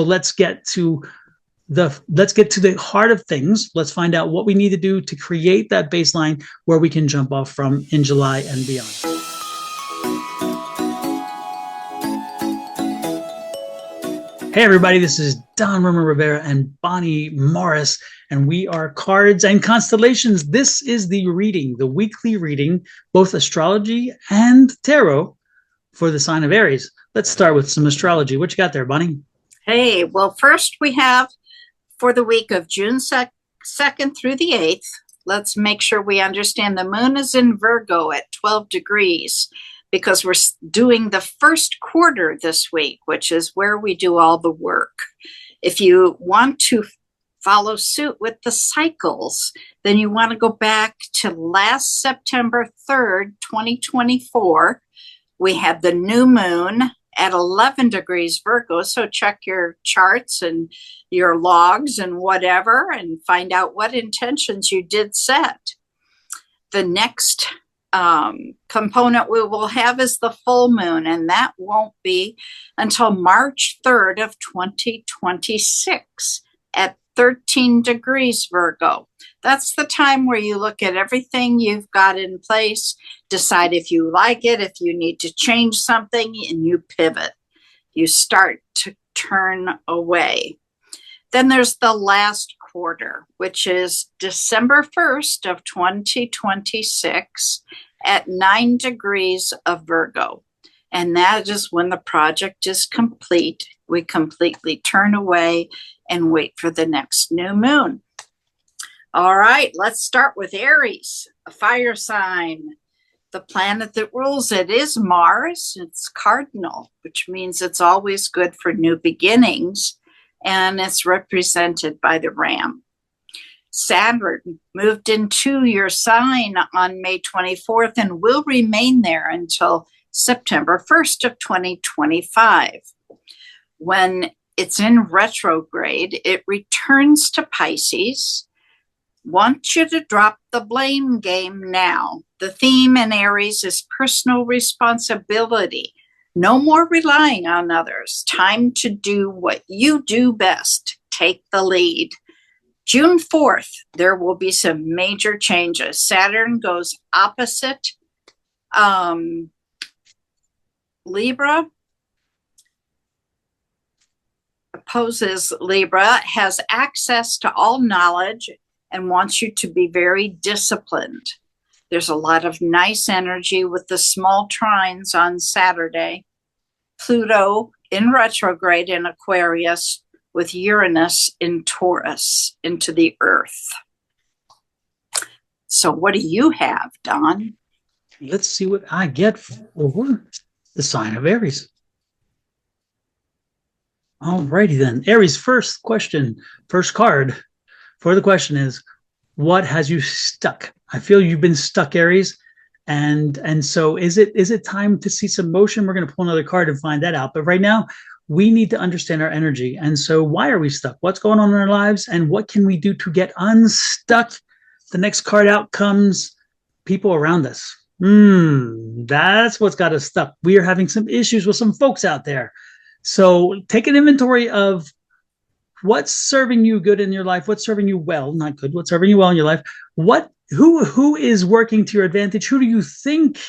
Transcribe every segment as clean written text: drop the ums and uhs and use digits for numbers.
let's get to the heart of things. Let's find out what we need to do to create that baseline where we can jump off from in July and beyond. Hey everybody, this is Don Romer Rivera and Bonnie Morris, and we are Cards and Constellations. This is the reading, the weekly reading, both astrology and tarot for the sign of Aries. Let's start with some astrology. What you got there, Bonnie? Hey, well, first we have for the week of June 2nd through the 8th, let's make sure we understand the moon is in Virgo at 12 degrees because we're doing the first quarter this week, which is where we do all the work. If you want to follow suit with the cycles, then you want to go back to last September 3rd, 2024. We had the new moon at 11 degrees Virgo, so check your charts and your logs and whatever and find out what intentions you did set. The next component we will have is the full moon, and that won't be until March 3rd of 2026 at 13 degrees Virgo. That's the time where you look at everything you've got in place, decide if you like it, if you need to change something, and you pivot. You start to turn away. Then there's the last quarter, which is December 1st of 2026 at 9 degrees of Virgo. And that is when the project is complete. We completely turn away and wait for the next new moon. All right, let's start with Aries, a fire sign. The planet that rules it is Mars. It's cardinal, which means it's always good for new beginnings, and it's represented by the ram. Saturn moved into your sign on May 24th and will remain there until September 1st of 2025. When it's in retrograde, it returns to Pisces. Want you to drop the blame game now. The theme in Aries is personal responsibility. No more relying on others. Time to do what you do best. Take the lead. June 4th, there will be some major changes. Saturn goes opposite Libra, opposes Libra, has access to all knowledge, and wants you to be very disciplined. There's a lot of nice energy with the small trines on Saturday. Pluto in retrograde in Aquarius with Uranus in Taurus into the Earth. So what do you have, Don? Let's see what I get for the sign of Aries. All righty then. Aries, first question, first card for the question is, what has you stuck? I feel you've been stuck, Aries. And so is it time to see some motion? We're going to pull another card and find that out. But right now, we need to understand our energy. And so why are we stuck? What's going on in our lives? And what can we do to get unstuck? The next card out comes people around us. That's what's got us stuck. We are having some issues with some folks out there. So take an inventory of what's serving you good in your life, what's serving you well, not good, what's serving you well in your life, who is working to your advantage, who do you think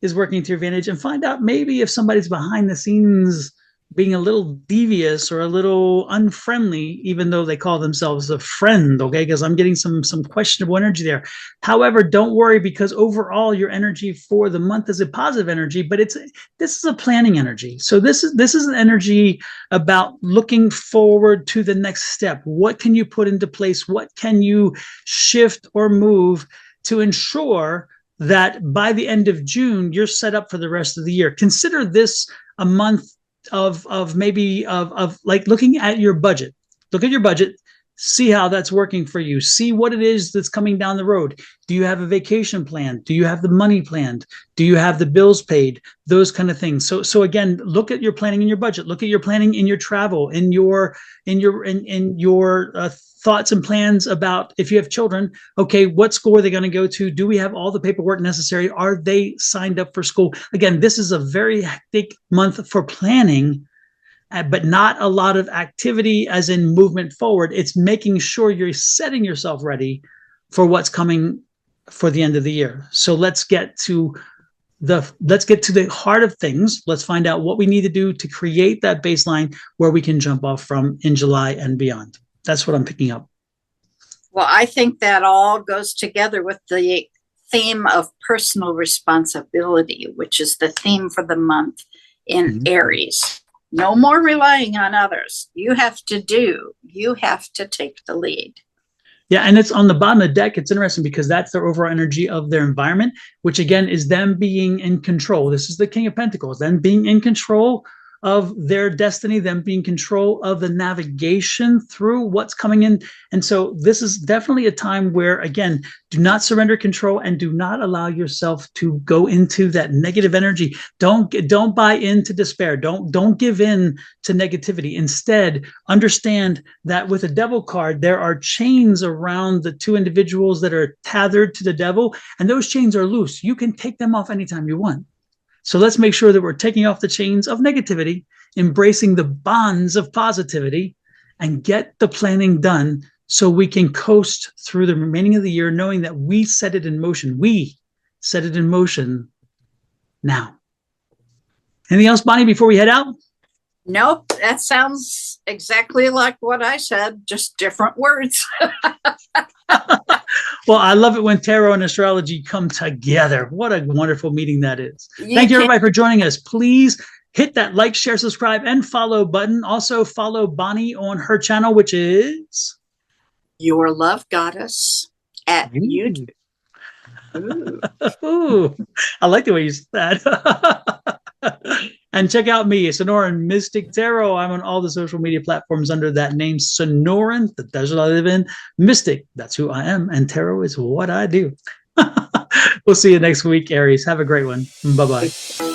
is working to your advantage, and find out maybe if somebody's behind the scenes being a little devious or a little unfriendly, even though they call themselves a friend, okay? Because I'm getting some questionable energy there. However, don't worry, because overall your energy for the month is a positive energy, but this is a planning energy. So this is an energy about looking forward to the next step. What can you put into place? What can you shift or move to ensure that by the end of June, you're set up for the rest of the year? Consider this a month of like looking at your budget. Look at your budget, see how that's working for you, see what it is that's coming down the road. Do you have a vacation planned? Do you have the money planned? Do you have the bills paid? Those kind of things. So again, look at your planning in your budget. Look at your planning in your travel, in your thoughts and plans about if you have children. Okay, what school are they going to go to? Do we have all the paperwork necessary? Are they signed up for school? Again, this is a very hectic month for planning but not a lot of activity as in movement forward. It's making sure you're setting yourself ready for what's coming for the end of the year. So let's get to the heart of things. Let's find out what we need to do to create that baseline where we can jump off from in July and beyond. That's what I'm picking up. Well, I think that all goes together with the theme of personal responsibility, which is the theme for the month in Aries. No more relying on others. You have to take the lead. Yeah, and it's on the bottom of the deck. It's interesting because that's their overall energy of their environment, which again is them being in control. This is the King of Pentacles, them being in control of their destiny, them being in control of the navigation through what's coming in. And so this is definitely a time where, again, do not surrender control and do not allow yourself to go into that negative energy. Don't buy into despair. Don't give in to negativity. Instead, understand that with a devil card, there are chains around the two individuals that are tethered to the devil, and those chains are loose. You can take them off anytime you want. So let's make sure that we're taking off the chains of negativity, embracing the bonds of positivity, and get the planning done so we can coast through the remaining of the year, knowing that we set it in motion. We set it in motion now. Anything else, Bonnie, before we head out? Nope, that sounds exactly like what I said, just different words. Well, I love it when tarot and astrology come together. What a wonderful meeting that is. Thank you, everybody, for joining us. Please hit that like, share, subscribe, and follow button. Also, follow Bonnie on her channel, which is Your Love Goddess at YouTube. Ooh, I like the way you said that. And check out me, Sonoran Mystic Tarot. I'm on all the social media platforms under that name, Sonoran, the desert I live in. Mystic, that's who I am. And tarot is what I do. We'll see you next week, Aries. Have a great one. Bye-bye.